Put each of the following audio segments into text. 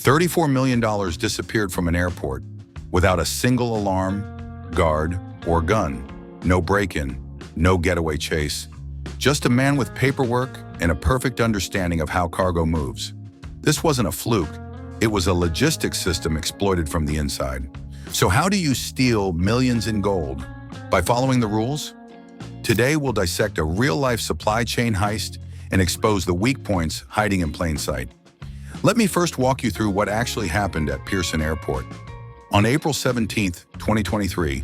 $34 million disappeared from an airport without a single alarm, guard, or gun. No break-in, no getaway chase. Just a man with paperwork and a perfect understanding of how cargo moves. This wasn't a fluke. It was a logistics system exploited from the inside. So how do you steal millions in gold? By following the rules? Today, we'll dissect a real-life supply chain heist and expose the weak points hiding in plain sight. Let me first walk you through what actually happened at Pearson Airport. On April 17, 2023,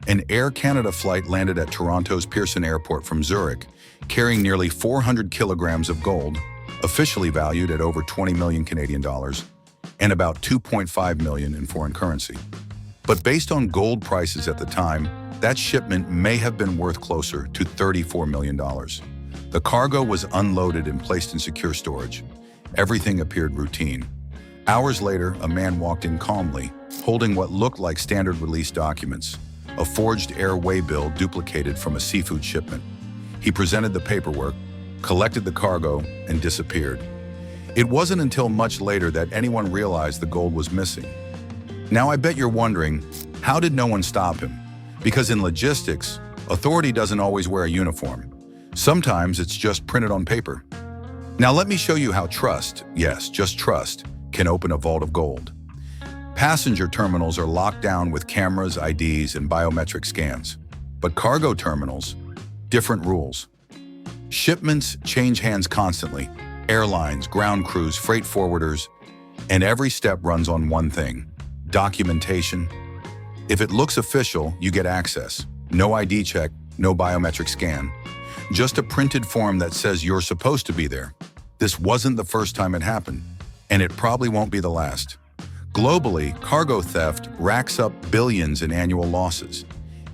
an Air Canada flight landed at Toronto's Pearson Airport from Zurich, carrying nearly 400 kilograms of gold, officially valued at over 20 million Canadian dollars, and about 2.5 million in foreign currency. But based on gold prices at the time, that shipment may have been worth closer to $34 million. The cargo was unloaded and placed in secure storage. Everything appeared routine. Hours later, a man walked in calmly, holding what looked like standard release documents, a forged air waybill duplicated from a seafood shipment. He presented the paperwork, collected the cargo, and disappeared. It wasn't until much later that anyone realized the gold was missing. Now I bet you're wondering, how did no one stop him? Because in logistics, authority doesn't always wear a uniform. Sometimes it's just printed on paper. Now let me show you how trust, yes, just trust, can open a vault of gold. Passenger terminals are locked down with cameras, IDs, and biometric scans. But cargo terminals, different rules. Shipments change hands constantly. Airlines, ground crews, freight forwarders, and every step runs on one thing: documentation. If it looks official, you get access. No ID check, no biometric scan. Just a printed form that says you're supposed to be there. This wasn't the first time it happened, and it probably won't be the last. Globally, cargo theft racks up billions in annual losses.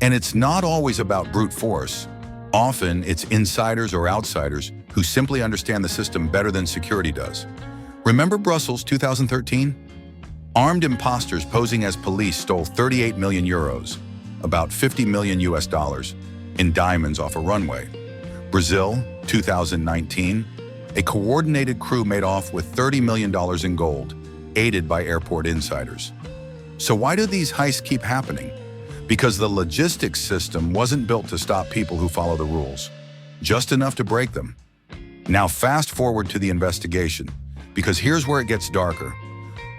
And it's not always about brute force. Often, it's insiders or outsiders who simply understand the system better than security does. Remember Brussels 2013? Armed imposters posing as police stole 38 million euros, about 50 million US dollars, in diamonds off a runway. Brazil 2019, a coordinated crew made off with $30 million in gold, aided by airport insiders. So why do these heists keep happening? Because the logistics system wasn't built to stop people who follow the rules, just enough to break them. Now fast forward to the investigation, because here's where it gets darker.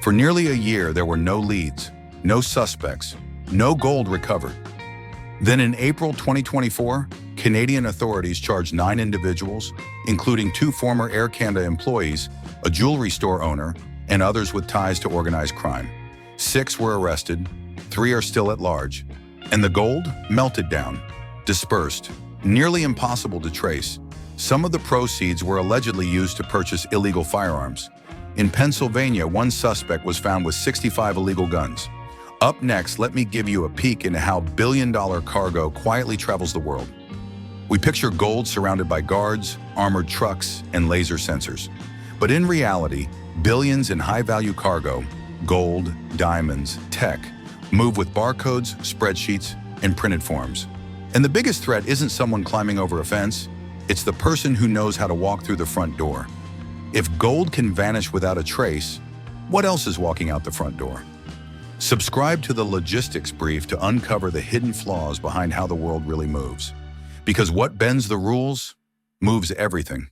For nearly a year, there were no leads, no suspects, no gold recovered. Then in April 2024, Canadian authorities charged 9 individuals, including 2 former Air Canada employees, a jewelry store owner, and others with ties to organized crime. 6 were arrested, 3 are still at large, and the gold melted down, dispersed, nearly impossible to trace. Some of the proceeds were allegedly used to purchase illegal firearms. In Pennsylvania, one suspect was found with 65 illegal guns. Up next, let me give you a peek into how billion-dollar cargo quietly travels the world. We picture gold surrounded by guards, armored trucks, and laser sensors. But in reality, billions in high-value cargo, gold, diamonds, tech, move with barcodes, spreadsheets, and printed forms. And the biggest threat isn't someone climbing over a fence, it's the person who knows how to walk through the front door. If gold can vanish without a trace, what else is walking out the front door? Subscribe to the Logistics Brief to uncover the hidden flaws behind how the world really moves. Because what bends the rules moves everything.